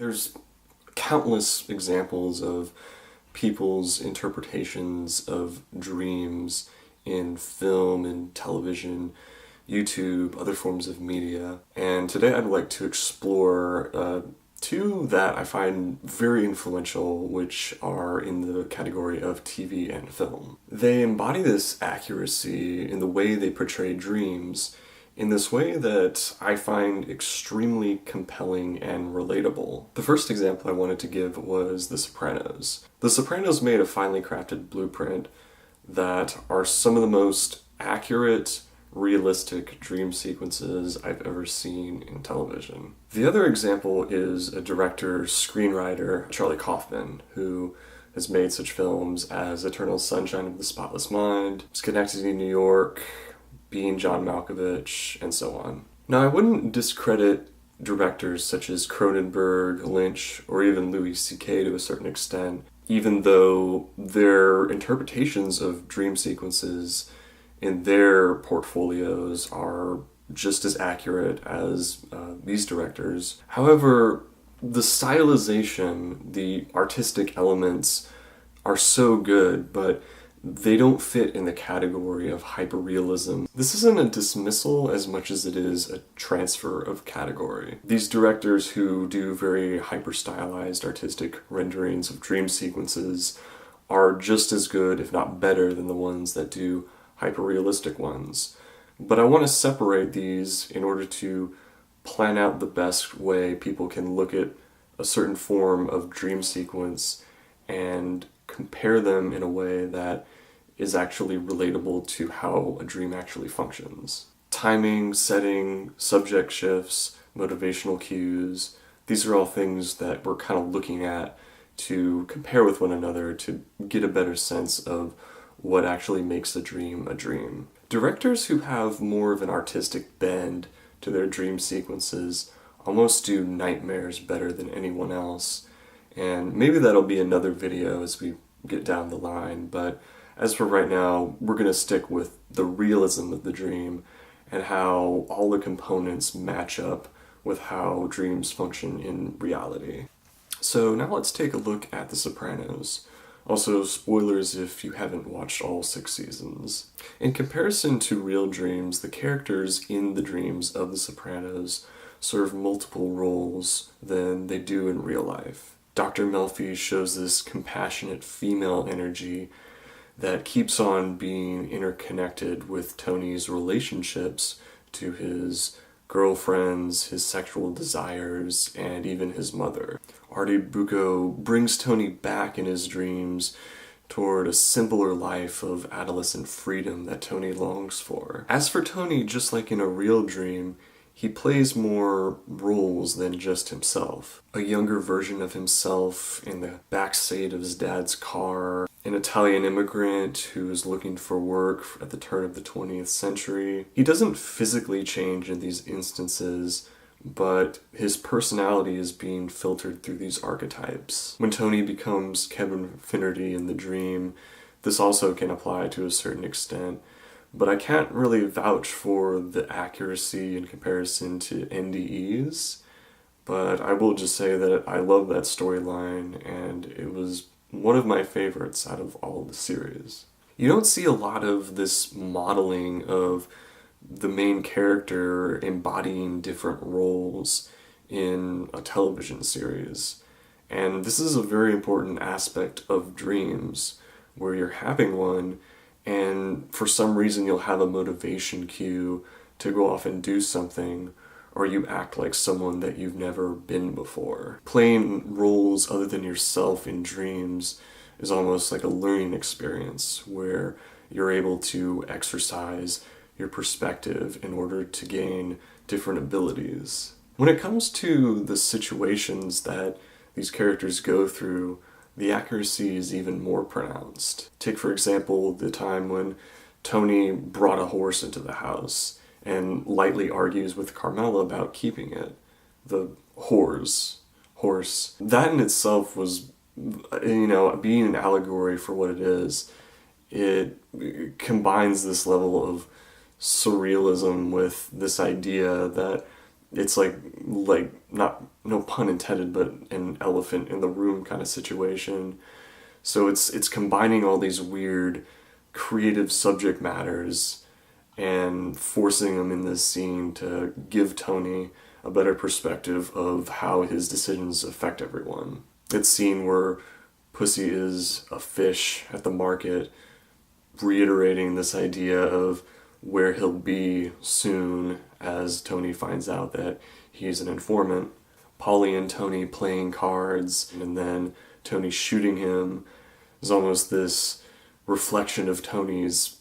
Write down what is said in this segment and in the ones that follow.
There's countless examples of people's interpretations of dreams in film and television, YouTube, other forms of media. And today I'd like to explore two that I find very influential, which are in the category of TV and film. They embody this accuracy in the way they portray dreams in this way that I find extremely compelling and relatable. The first example I wanted to give was The Sopranos. The Sopranos made a finely crafted blueprint that are some of the most accurate, realistic dream sequences I've ever seen in television. The other example is a director, screenwriter, Charlie Kaufman, who has made such films as Eternal Sunshine of the Spotless Mind, Schenectady, New York, Being John Malkovich, and so on. Now, I wouldn't discredit directors such as Cronenberg, Lynch, or even Louis C.K. to a certain extent, even though their interpretations of dream sequences in their portfolios are just as accurate as these directors. However, the stylization, the artistic elements are so good, but they don't fit in the category of hyperrealism. This isn't a dismissal as much as it is a transfer of category. These directors who do very hyper-stylized artistic renderings of dream sequences are just as good, if not better, than the ones that do hyper-realistic ones. But I want to separate these in order to plan out the best way people can look at a certain form of dream sequence and compare them in a way that is actually relatable to how a dream actually functions. Timing, setting, subject shifts, motivational cues, these are all things that we're kind of looking at to compare with one another to get a better sense of what actually makes a dream a dream. Directors who have more of an artistic bend to their dream sequences almost do nightmares better than anyone else, and maybe that'll be another video as we get down the line, but as for right now, we're going to stick with the realism of the dream and how all the components match up with how dreams function in reality. So now let's take a look at The Sopranos. Also, spoilers if you haven't watched all 6 seasons. In comparison to real dreams, the characters in the dreams of The Sopranos serve multiple roles than they do in real life. Dr. Melfi shows this compassionate female energy that keeps on being interconnected with Tony's relationships to his girlfriends, his sexual desires, and even his mother. Artie Bucco brings Tony back in his dreams toward a simpler life of adolescent freedom that Tony longs for. As for Tony, just like in a real dream, he plays more roles than just himself. A younger version of himself in the backseat of his dad's car, an Italian immigrant who is looking for work at the turn of the 20th century. He doesn't physically change in these instances, but his personality is being filtered through these archetypes. When Tony becomes Kevin Finnerty in the dream, this also can apply to a certain extent, but I can't really vouch for the accuracy in comparison to NDEs, but I will just say that I love that storyline, and it was one of my favorites out of all of the series. You don't see a lot of this modeling of the main character embodying different roles in a television series, and this is a very important aspect of dreams, where you're having one, and for some reason you'll have a motivation cue to go off and do something, or you act like someone that you've never been before. Playing roles other than yourself in dreams is almost like a learning experience where you're able to exercise your perspective in order to gain different abilities. When it comes to the situations that these characters go through, the accuracy is even more pronounced. Take, for example, the time when Tony brought a horse into the house and lightly argues with Carmela about keeping it. The horse. That in itself was, being an allegory for what it is. It combines this level of surrealism with this idea that It's not, no pun intended, but an elephant in the room kind of situation. So it's combining all these weird creative subject matters and forcing him in this scene to give Tony a better perspective of how his decisions affect everyone. It's scene where Pussy is a fish at the market, reiterating this idea of where he'll be soon as Tony finds out that he's an informant. Polly and Tony playing cards, and then Tony shooting him is almost this reflection of Tony's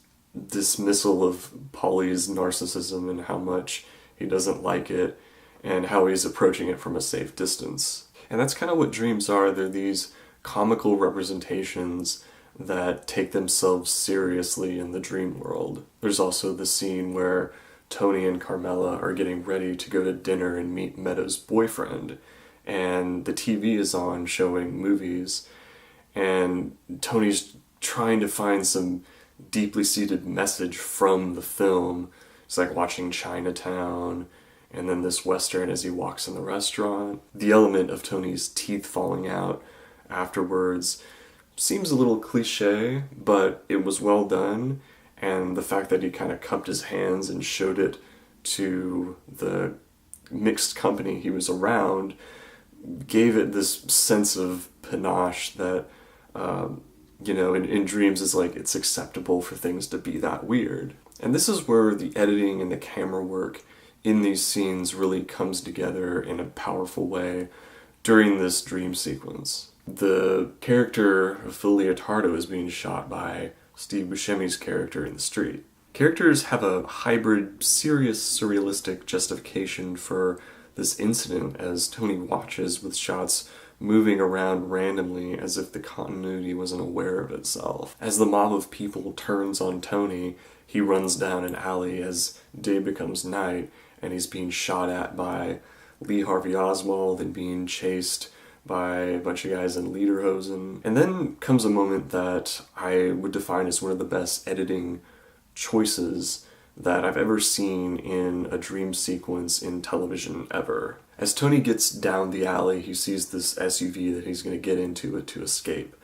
dismissal of Polly's narcissism and how much he doesn't like it and how he's approaching it from a safe distance. And that's kind of what dreams are. They're these comical representations that take themselves seriously in the dream world. There's also the scene where Tony and Carmela are getting ready to go to dinner and meet Meadows' boyfriend, and the TV is on showing movies, and Tony's trying to find some deeply seated message from the film. It's like watching Chinatown and then this Western as he walks in the restaurant. The element of Tony's teeth falling out afterwards seems a little cliche, but it was well done, and the fact that he kind of cupped his hands and showed it to the mixed company he was around gave it this sense of panache that, in dreams is like it's acceptable for things to be that weird. And this is where the editing and the camera work in these scenes really comes together in a powerful way during this dream sequence. The character of Phil Leotardo is being shot by Steve Buscemi's character in the street. Characters have a hybrid, serious, surrealistic justification for this incident as Tony watches with shots moving around randomly as if the continuity wasn't aware of itself. As the mob of people turns on Tony, he runs down an alley as day becomes night, and he's being shot at by Lee Harvey Oswald and being chased by a bunch of guys in lederhosen. And then comes a moment that I would define as one of the best editing choices that I've ever seen in a dream sequence in television ever. As Tony gets down the alley, he sees this SUV that he's going to get into it to escape.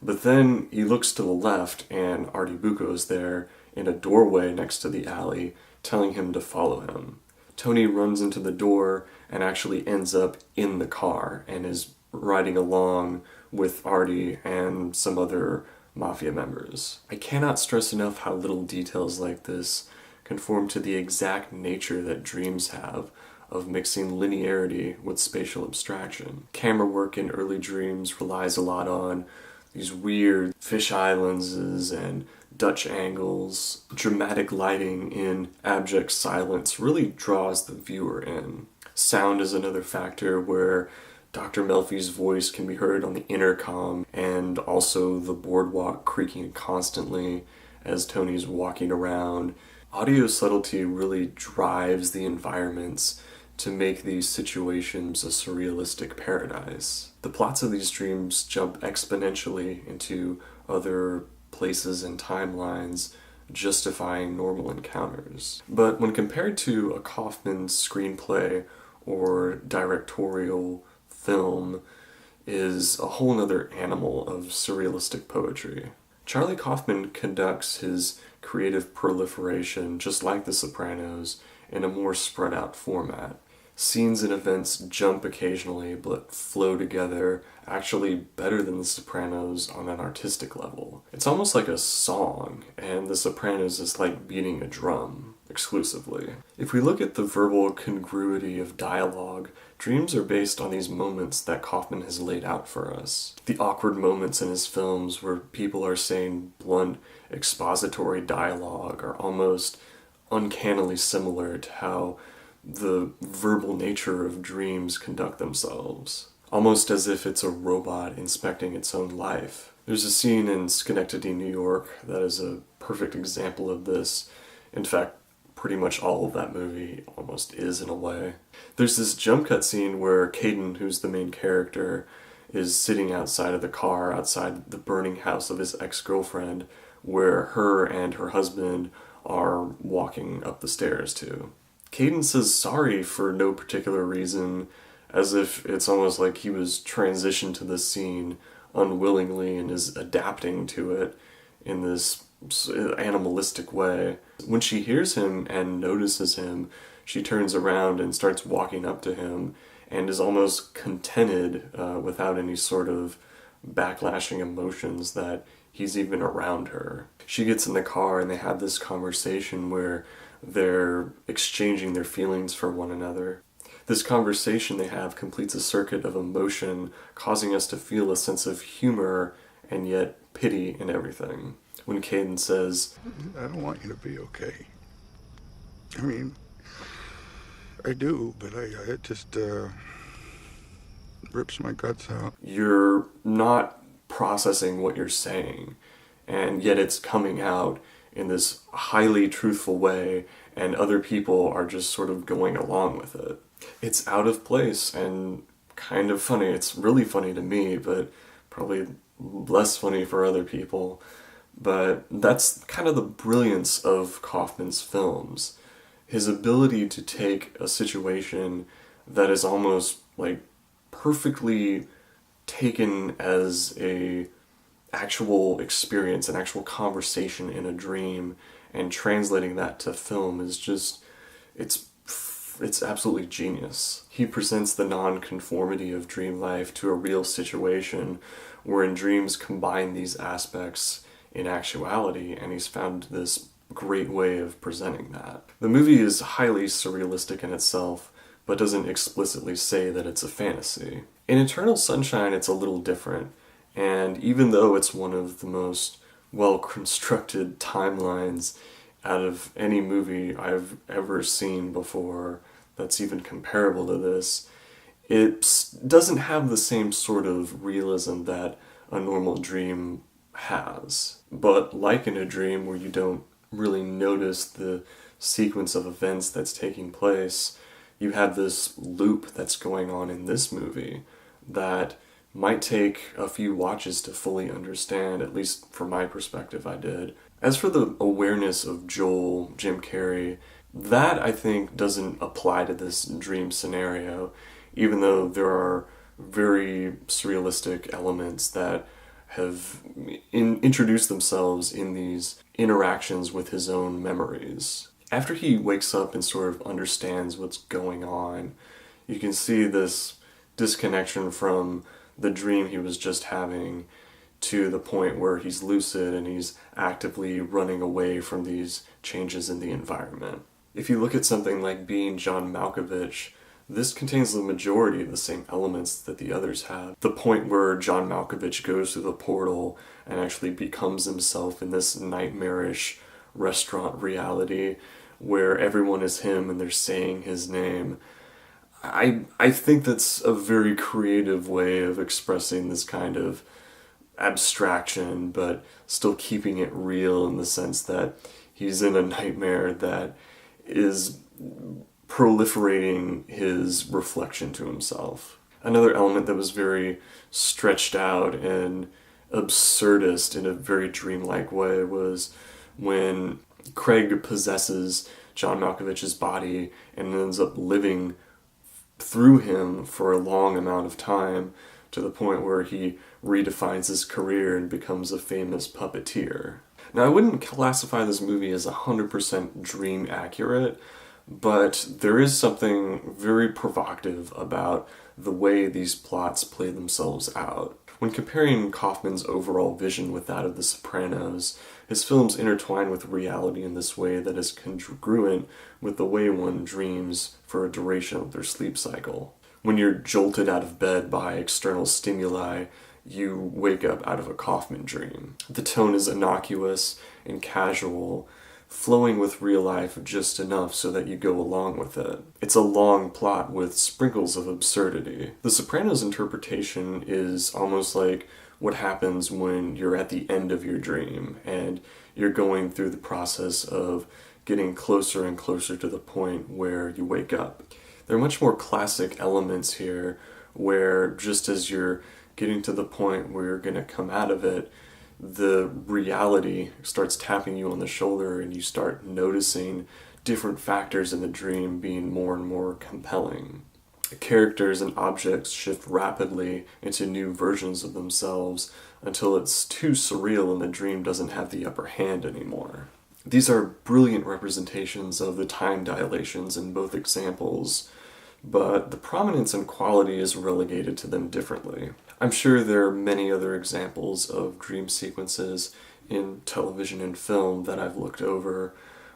But then he looks to the left, and Artie Bucco is there in a doorway next to the alley, telling him to follow him. Tony runs into the door and actually ends up in the car and is riding along with Artie and some other mafia members. I cannot stress enough how little details like this conform to the exact nature that dreams have of mixing linearity with spatial abstraction. Camera work in early dreams relies a lot on these weird fisheye lenses and Dutch angles. Dramatic lighting in abject silence really draws the viewer in. Sound is another factor where Dr. Melfi's voice can be heard on the intercom, and also the boardwalk creaking constantly as Tony's walking around. Audio subtlety really drives the environments to make these situations a surrealistic paradise. The plots of these dreams jump exponentially into other places and timelines, justifying normal encounters. But when compared to a Kaufman screenplay or directorial film, is a whole other animal of surrealistic poetry. Charlie Kaufman conducts his creative proliferation, just like The Sopranos, in a more spread out format. Scenes and events jump occasionally, but flow together actually better than The Sopranos on an artistic level. It's almost like a song, and The Sopranos is like beating a drum exclusively. If we look at the verbal congruity of dialogue, dreams are based on these moments that Kaufman has laid out for us. The awkward moments in his films where people are saying blunt, expository dialogue are almost uncannily similar to how the verbal nature of dreams conduct themselves, almost as if it's a robot inspecting its own life. There's a scene in Schenectady, New York that is a perfect example of this. In fact, pretty much all of that movie almost is in a way. There's this jump cut scene where Caden, who's the main character, is sitting outside of the car, outside the burning house of his ex-girlfriend, where her and her husband are walking up the stairs to. Caden says sorry for no particular reason, as if it's almost like he was transitioned to this scene unwillingly and is adapting to it in this animalistic way. When she hears him and notices him, she turns around and starts walking up to him and is almost contented without any sort of backlashing emotions that he's even around her. She gets in the car and they have this conversation where they're exchanging their feelings for one another. This conversation they have completes a circuit of emotion, causing us to feel a sense of humor and yet pity in everything. When Caden says, I don't want you to be okay. I mean, I do, but it just rips my guts out. You're not processing what you're saying, and yet it's coming out in this highly truthful way, and other people are just sort of going along with it. It's out of place and kind of funny. It's really funny to me, but probably less funny for other people. But that's kind of the brilliance of Kaufman's films. His ability to take a situation that is almost like perfectly taken as a actual experience, an actual conversation in a dream, and translating that to film is just, it's absolutely genius. He presents the non-conformity of dream life to a real situation wherein dreams combine these aspects in actuality, and he's found this great way of presenting that. The movie is highly surrealistic in itself, but doesn't explicitly say that it's a fantasy. In Eternal Sunshine, it's a little different, and even though it's one of the most well-constructed timelines out of any movie I've ever seen before that's even comparable to this, it doesn't have the same sort of realism that a normal dream has. But like in a dream where you don't really notice the sequence of events that's taking place, you have this loop that's going on in this movie that might take a few watches to fully understand, at least from my perspective I did. As for the awareness of Joel, Jim Carrey, that I think doesn't apply to this dream scenario, even though there are very surrealistic elements that have introduced themselves in these interactions with his own memories. After he wakes up and sort of understands what's going on, you can see this disconnection from the dream he was just having to the point where he's lucid and he's actively running away from these changes in the environment. If you look at something like Being John Malkovich, this contains the majority of the same elements that the others have. The point where John Malkovich goes through the portal and actually becomes himself in this nightmarish restaurant reality where everyone is him and they're saying his name. I think that's a very creative way of expressing this kind of abstraction, but still keeping it real in the sense that he's in a nightmare that is proliferating his reflection to himself. Another element that was very stretched out and absurdist in a very dreamlike way was when Craig possesses John Malkovich's body and ends up living through him for a long amount of time to the point where he redefines his career and becomes a famous puppeteer. Now, I wouldn't classify this movie as 100% dream accurate, but there is something very provocative about the way these plots play themselves out. When comparing Kaufman's overall vision with that of The Sopranos, his films intertwine with reality in this way that is congruent with the way one dreams for a duration of their sleep cycle. When you're jolted out of bed by external stimuli, you wake up out of a Kaufman dream. The tone is innocuous and casual, flowing with real life just enough so that you go along with it. It's a long plot with sprinkles of absurdity. The Sopranos interpretation is almost like what happens when you're at the end of your dream and you're going through the process of getting closer and closer to the point where you wake up. There are much more classic elements here where just as you're getting to the point where you're going to come out of it, the reality starts tapping you on the shoulder and you start noticing different factors in the dream being more and more compelling. Characters and objects shift rapidly into new versions of themselves until it's too surreal and the dream doesn't have the upper hand anymore. These are brilliant representations of the time dilations in both examples, but the prominence and quality is relegated to them differently. I'm sure there are many other examples of dream sequences in television and film that I've looked over,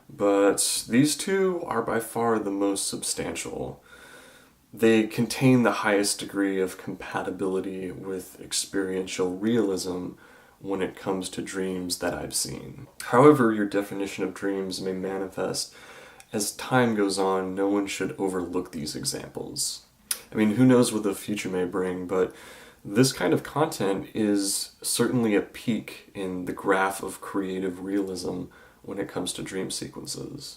but these two are by far the most substantial. They contain the highest degree of compatibility with experiential realism when it comes to dreams that I've seen. However your definition of dreams may manifest, as time goes on, no one should overlook these examples. I mean, who knows what the future may bring, but this kind of content is certainly a peak in the graph of creative realism when it comes to dream sequences.